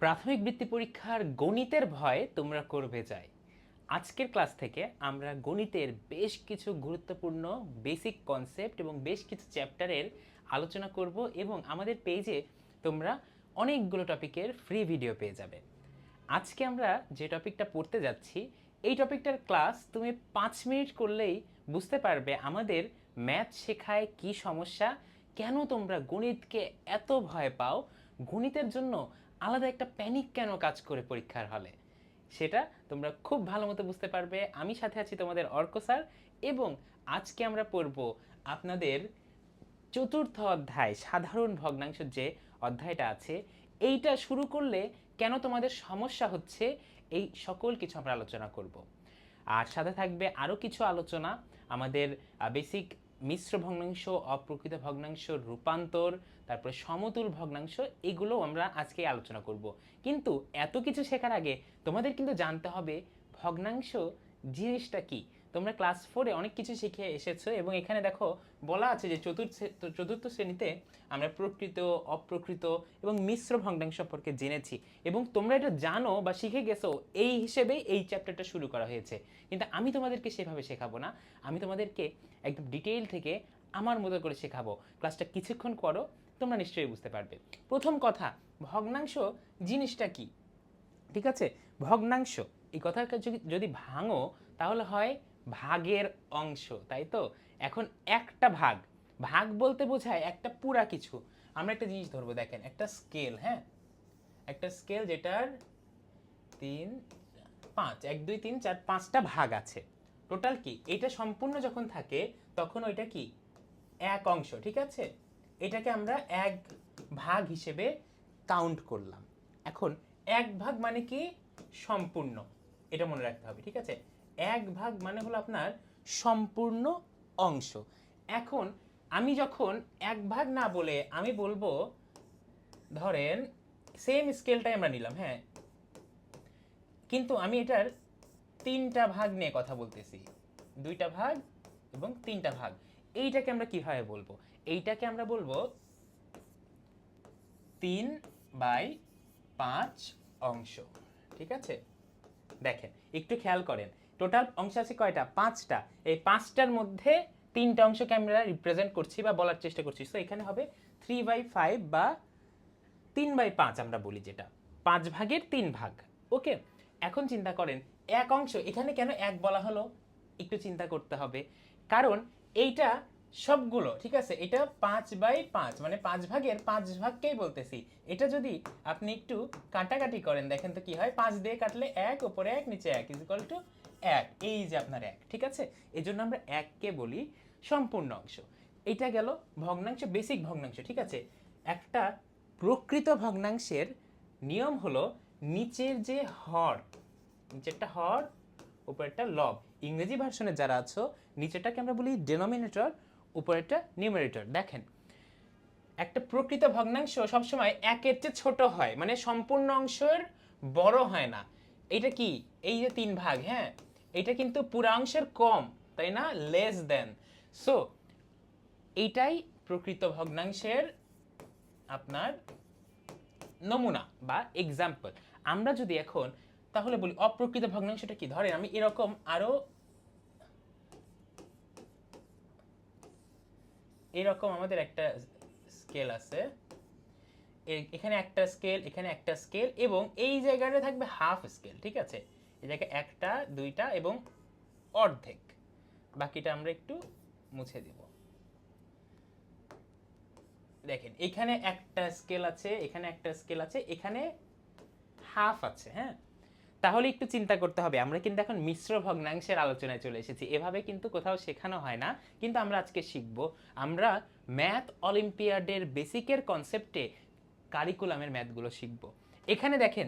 প্রাথমিক বৃত্তি পরীক্ষার গণিতের ভয় তোমরা করবে যাই। আজকের ক্লাস থেকে আমরা গণিতের বেশ কিছু গুরুত্বপূর্ণ বেসিক কনসেপ্ট এবং বেশ কিছু চ্যাপ্টারের আলোচনা করব এবং আমাদের পেজে তোমরা অনেকগুলো টপিকের ফ্রি ভিডিও পেয়ে যাবে। আজকে আমরা যে টপিকটা পড়তে যাচ্ছি এই টপিকটার ক্লাস তুমি 5 মিনিট করলেই বুঝতে পারবে আমাদের ম্যাথ শেখায় কি সমস্যা, কেন তোমরা গণিতকে এত ভয় পাও, গণিতের জন্য আলাদা একটা প্যানিক কেন কাজ করে পরীক্ষার হলে, সেটা তোমরা খুব ভালো মতো বুঝতে পারবে। আমি সাথে আছি তোমাদের অর্ক স্যার এবং আজকে আমরা পড়ব আপনাদের চতুর্থ অধ্যায় সাধারণ ভগ্নাংশ যে অধ্যায়টা আছে, এইটা শুরু করলে কেন তোমাদের সমস্যা হচ্ছে এই সকল কিছু আমরা আলোচনা করব। আর সাথে থাকবে আরও কিছু আলোচনা আমাদের বেসিক মিশ্র ভগ্নাংশ, অপ্রকৃত ভগ্নাংশ, রূপান্তর, তারপরে সমতুল ভগ্নাংশ, এগুলো আমরা আজকে আলোচনা করব। কিন্তু এত কিছু শেখার আগে তোমাদের কিন্তু জানতে হবে ভগ্নাংশ জিনিসটা কি। তোমরা ক্লাস 4-এ অনেক কিছু শিখে এসেছো এবং এখানে দেখো বলা আছে যে চতুর্থ শ্রেণীতে আমরা প্রকৃত, অপ্রকৃত এবং মিশ্র ভগ্নাংশ সম্পর্কে জেনেছি এবং তোমরা এটা জানো বা শিখে গেছো, এই হিসেবেই এই চ্যাপ্টারটা শুরু করা হয়েছে। কিন্তু আমি তোমাদেরকে সেভাবে শেখাবো না, আমি তোমাদেরকে একদম ডিটেইল থেকে আমার মতো করে শেখাবো। ক্লাসটা কিছুক্ষণ করো, তোমরা নিশ্চয়ই বুঝতে পারবে। প্রথম কথা, ভগ্নাংশ জিনিসটা কি। ঠিক আছে, ভগ্নাংশ এই কথাটা যদি ভাঙো তাহলে হয় ভাগের অংশ, তাই তো। এখন একটা ভাগ, ভাগ বলতে বোঝায় একটা পুরা কিছু। আমরা একটা জিনিস ধরবো, দেখেন একটা স্কেল, হ্যাঁ একটা স্কেল যেটার 3, 5, 1, 2, 3, 4, 5টা ভাগ আছে। টোটাল কি এটা সম্পূর্ণ যখন থাকে তখন ওইটা কি এক অংশ, ঠিক আছে। এটাকে আমরা এক ভাগ হিসেবে কাউন্ট করলাম। এখন এক ভাগ মানে কি সম্পূর্ণ, এটা মনে রাখতে হবে, ঠিক আছে। এক ভাগ মানে হলো আপনার সম্পূর্ণ অংশ। এখন আমি যখন এক ভাগ না বলে আমি বলবো, ধরেন সেম স্কেলটাই আমরা নিলাম, হ্যাঁ, কিন্তু আমি এটার 3টা ভাগ নিয়ে কথা বলতেছি, 2টা ভাগ এবং 3টা ভাগ। এইটাকে আমরা কিভাবে বলবো? এইটাকে আমরা বলবো 3/5 অংশ, ঠিক আছে। দেখেন একটু খেয়াল করেন, টোটাল অংশ আছে কয়টা? 5টা। এই 5টার মধ্যে 3টা অংশকে আমরা রিপ্রেজেন্ট করছি বা বলার চেষ্টা করছি, সো এখানে হবে 3/5 বা 3/5 আমরা বলি, যেটা 5 ভাগের 3 ভাগ। ওকে, এখন চিন্তা করেন এক অংশ, এখানে কেন এক বলা হলো একটু চিন্তা করতে হবে। কারণ এইটা সবগুলো, ঠিক আছে, এটা 5/5 মানে 5 ভাগের 5 ভাগকেই বলতেছি। এটা যদি আপনি একটু কাটাকাটি করেন, দেখেন তো কি হয়, 5 দিয়ে কাটলে 1, উপরে 1, নিচে 1 ইকুয়াল টু 1, এই যে আপনার 1, ঠিক আছে। এই জন্য আমরা 1কে বলি সম্পূর্ণ অংশ। এটা গেল ভগ্নাংশ, বেসিক ভগ্নাংশ, ঠিক আছে। একটা প্রকৃত ভগ্নাংশের নিয়ম হলো নিচের যে হর, নিচেরটা হর, উপরেরটা লব। ইংরেজি ভার্সনে যারা আছো, নিচেরটাকে আমরা বলি ডেনোমিনেটর, উপরেরটা নিউমারেটর। দেখেন একটা প্রকৃত ভগ্নাংশ সবসময় একের চেয়ে ছোট হয়, মানে সম্পূর্ণ অংশের বড় হয় না। এটা কি, এই যে 3 ভাগ, হ্যাঁ, এটা কিন্তু পুরা অংশের কম, তাই না, লেস দেন। সো এইটাই প্রকৃত ভগ্নাংশের আপনার নমুনা বা এক্সাম্পল। আমরা যদি এখন তাহলে বলি অপ্রকৃত ভগ্নাংশটা কি, ধরেন আমি এরকম আরো এরকম আমাদের একটা স্কেল আছে, এখানে একটা স্কেল, এখানে একটা স্কেল এবং এই জায়গাটা থাকবে হাফ স্কেল, ঠিক আছে। এই জায়গায় 1টা 2টা এবং অর্ধেক, বাকিটা আমরা একটু মুছে দিব। দেখেন এখানে একটা স্কেল আছে, এখানে একটা স্কেল আছে, এখানে হাফ আছে, হ্যাঁ। তাহলে একটু চিন্তা করতে হবে, আমরা কিন্তু এখন মিশ্র ভগ্নাংশের আলোচনায় চলে এসেছি। এভাবে কিন্তু কোথাও শেখানো হয় না, কিন্তু আমরা আজকে শিখব। আমরা ম্যাথ অলিম্পিয়াডের বেসিকের কনসেপ্টে কারিকুলামের ম্যাথগুলো শিখব। এখানে দেখেন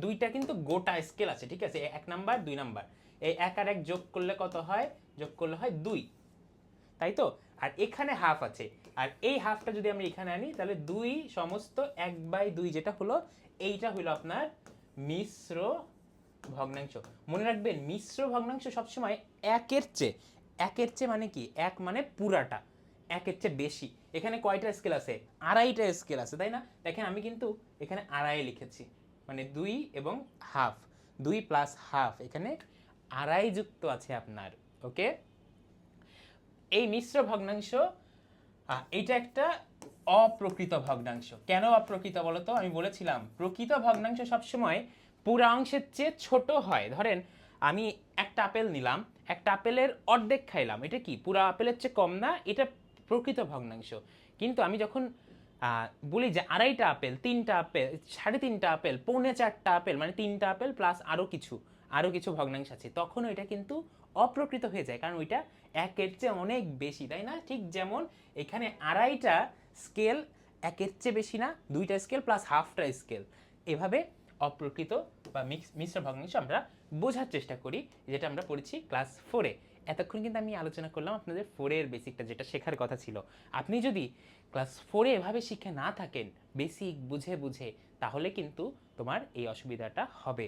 দুইটা কিন্তু গোটা স্কেল আছে, ঠিক আছে, 1 নাম্বার 2 নাম্বার। এই 1 আর 1 যোগ করলে কত হয়? যোগ করলে হয় 2, তাই তো। আর এখানে হাফ আছে, আর এই হাফটা যদি আমরা এখানে আনি তাহলে 2 সমস্ত 1/2 যেটা হলো, এইটা হলো আপনার মিশ্র ভগ্নাংশ। মনে রাখবেন মিশ্র ভগ্নাংশ সবসময় একের চেয়ে মানে কি, এক মানে পুরাটা, একের চেয়ে বেশি। এখানে কয়টা স্কেল আছে? আড়াইটা স্কেল আছে, তাই না? দেখেন আমি কিন্তু এখানে আড়াই লিখেছি, মানে 2 এবং হাফ, 2 প্লাস হাফ, এখানে আড়াই যুক্ত আছে আপনার। ওকে, এই মিশ্র ভগ্নাংশ এটা একটা অপ্রকৃত ভগ্নাংশ। কেন অপ্রকৃত বলো তো? আমি বলেছিলাম প্রকৃত ভগ্নাংশ সবসময় পুরা অংশের চেয়ে ছোট হয়। ধরেন আমি একটা আপেল নিলাম, একটা আপেলের অর্ধেক খাইলাম, এটা কি পুরা আপেলের চেয়ে কম না? এটা প্রকৃত ভগ্নাংশ। কিন্তু আমি যখন বলি যে আড়াইটা আপেল, 3টা আপেল, 3.5টা আপেল, 3.25টা আপেল, মানে 3টা আপেল প্লাস আরও কিছু ভগ্নাংশ আছে, তখন ওইটা কিন্তু অপ্রকৃত হয়ে যায়, কারণ ওইটা একের চেয়ে অনেক বেশি, তাই না? ঠিক যেমন এখানে আড়াইটা স্কেল একের চেয়ে বেশি না, 2টা স্কেল প্লাস হাফটা স্কেল। এভাবে অপ্রকৃত বা মিশ্র ভগ্নাংশ আমরা বোঝার চেষ্টা করি, যেটা আমরা পড়েছি ক্লাস 4-এ। এতক্ষণ কিন্তু আমি আলোচনা করলাম আপনাদের 4-এর বেসিকটা, যেটা শেখার কথা ছিল। আপনি যদি ক্লাস 4-এ এভাবে শিখে না থাকেন বেসিক বুঝে বুঝে, তাহলে কিন্তু তোমার এই অসুবিধাটা হবে।